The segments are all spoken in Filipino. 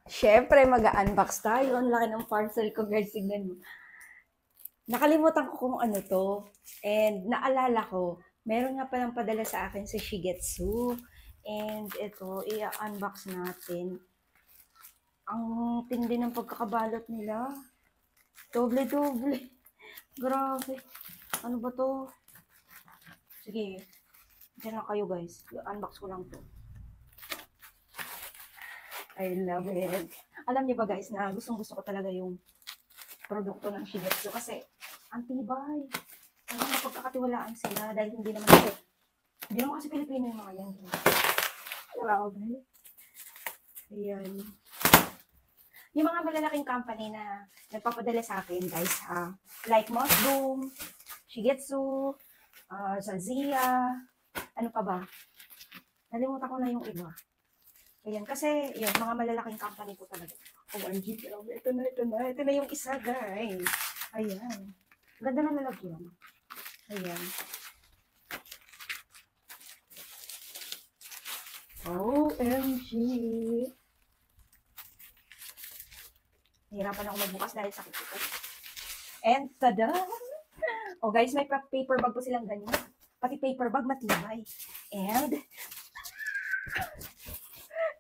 Siyempre, mag-unbox tayo. Ang laki ng parcel ko, guys. Tignan mo. Nakalimutan ko kung ano to. And naalala ko, meron nga palang padala sa akin si Shigetsu. And ito, i-unbox natin. Ang tindi ng pagkakabalot nila. Doble-doble. Grabe. Ano ba to? Sige. Diyan lang kayo, guys. I-unbox ko lang to. I love it. Alam niyo ba, guys, na gustong-gusto ko talaga yung produkto ng Shigetsu kasi ang tibay. Ano, mapagkakatiwalaan sila dahil hindi naman kasi Pilipino yung mga yan. Grabe. Ayan. Yung mga malalaking company na nagpapadala sa akin, guys, like Mosboom, Shigetsu, Sazia, ano pa ba? Nalimutan ko na yung iba. Ayan, kasi yun, mga malalaking company po talaga. OMG, ito na yung isa, guys. Ayan. Ganda na lalagyan. Ayan. OMG. Hirapan ako magbukas dahil sakit ito. And tada! Oh guys, may paper bag po silang ganyan. Pati paper bag matibay. And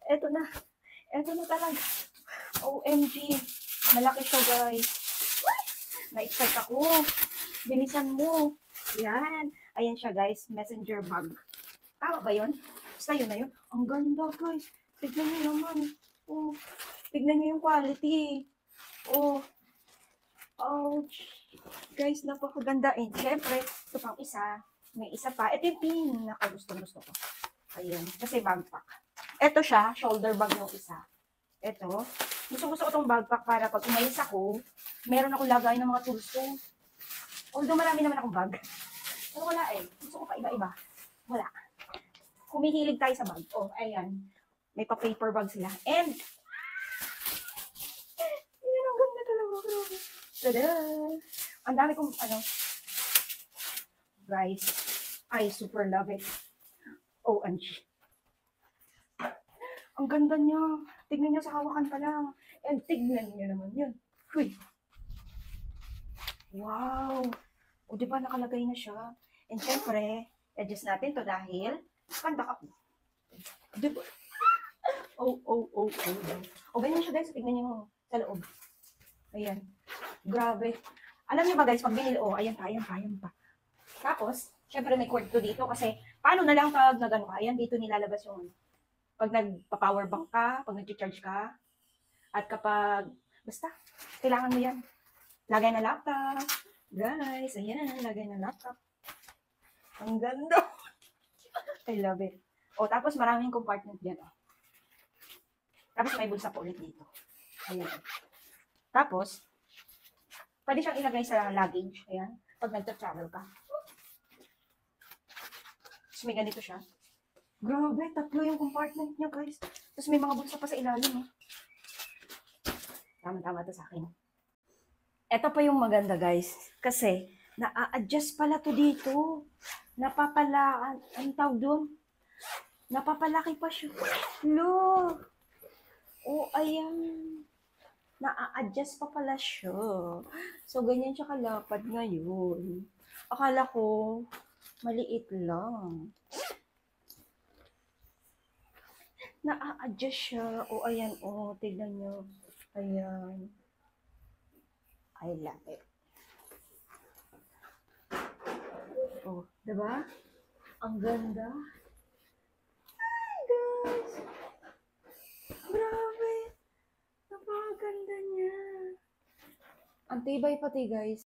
eto na talaga. OMG. Malaki siya, guys. Na-excite ako. Bilisan mo. Yan. Ayan siya, guys. Messenger bag. Tama ba yun? Basta yun na yun. Ang ganda, guys. Tignan nyo naman. Oh, tignan nyo yung quality. Oh. Ouch. Guys, napakaganda. And syempre, ito pang isa. May isa pa. Ito yung pinakagusto ko. Ayan. Kasi backpack. Ito siya. Shoulder bag yung isa. Ito. Gusto ko itong backpack para pag umalis ako, meron akong lagay ng mga tools ko. Although marami naman akong bag. Pero wala eh. Gusto ko pa iba-iba. Wala. Kumihilig tayo sa bag. Oh, ayan. May pa-paper bag sila. And, yan ang ganda talaga. Tada! Ang dami kong, guys, I super love it. OMG. Ang ganda niya. Tignan niyo sa hawakan pa lang. And tignan niyo naman yun. Uy. Wow. O, di ba nakalagay na siya? And syempre, adjust natin to dahil kanda ka. Di ba? Oh. O, ganyan siya, guys. Tignan niyo sa loob. Ayan. Grabe. Alam niyo ba, guys, pag binili, ayan pa. Tapos, syempre may cord to dito kasi paano na lang pag nagano ka, ayan, dito nilalabas yung pag nagpa-power bank ka, pag nag-charge ka, at kapag, basta, kailangan mo yan. Lagay na laptop. Guys, ayan, lagay na laptop. Ang ganda. I love it. O, tapos maraming compartment dyan. Tapos may bulsa po ulit dito. Ayan. Tapos, pwede siyang ilagay sa luggage. Ayan. Pag nag-travel ka. Tapos may ganito siya. Grabe, 3 yung compartment niya, guys. Tapos may mga bulsa pa sa ilalim. Tama to sa akin. Ito pa yung maganda, guys. Kasi, na-adjust pala to dito. Napapalaan. Ang tawag doon? Napapalaki pa siya. Look! Oh, ayan. Na-adjust pa pala siya. So, ganyan siya kalapad ngayon. Akala ko, maliit lang. Na-adjust siya. O, ayan, tignan nyo. Ayan. I love it. Oh, diba? Ang ganda. Ay, guys. Grabe. Napakaganda niya. Ang tibay pati, guys.